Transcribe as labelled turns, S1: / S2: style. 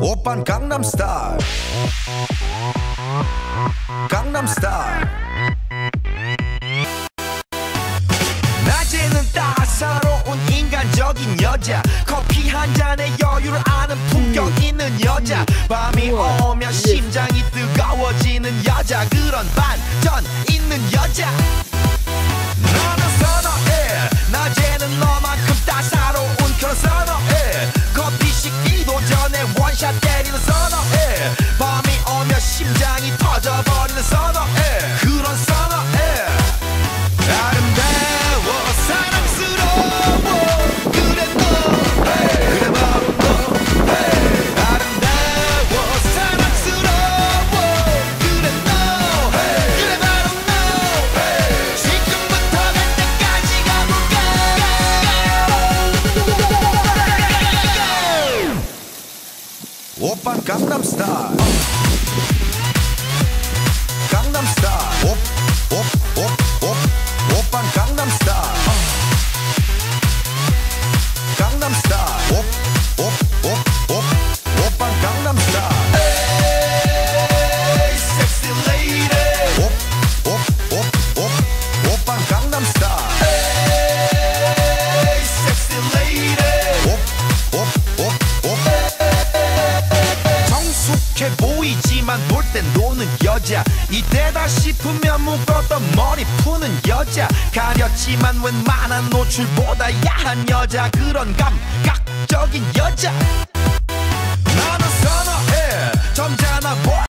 S1: 오빤 강남스타일 강남스타일 낮에는 따사로운 인간적인 여자 커피 한 잔에 여유를 아는 품격 있는 여자 밤이 오면 심장이 뜨거워지는 여자 그런 반전 있는 여자 너는 선호해 낮에는 너만큼 따사로운 그런 선호해 커피 식기도 전에 원샷 때리는 선호해 밤이 오면 심장이 터져버리는 선호해 그런 선호해 아름다워 사랑스러워 그래 너 그래 바로 너 아름다워 사랑스러워 그래 너 그래 바로 너 지금부터 갈 때까지 가볼까 오빤 강남스타일 강남스타일 오빤 강남스타일 강남스타일 오빤 강남스타일 에이 섹시 레이디 오빤 강남스타일 에이 섹시 레이디 성숙해 보이지만 볼 땐 노는 여자 이때다 싶으면 묶었던 머리 푸는 여자 가렸지만 웬만한 노출보다 야한 여자 그런 감각적인 여자 너는 선호해 점잖아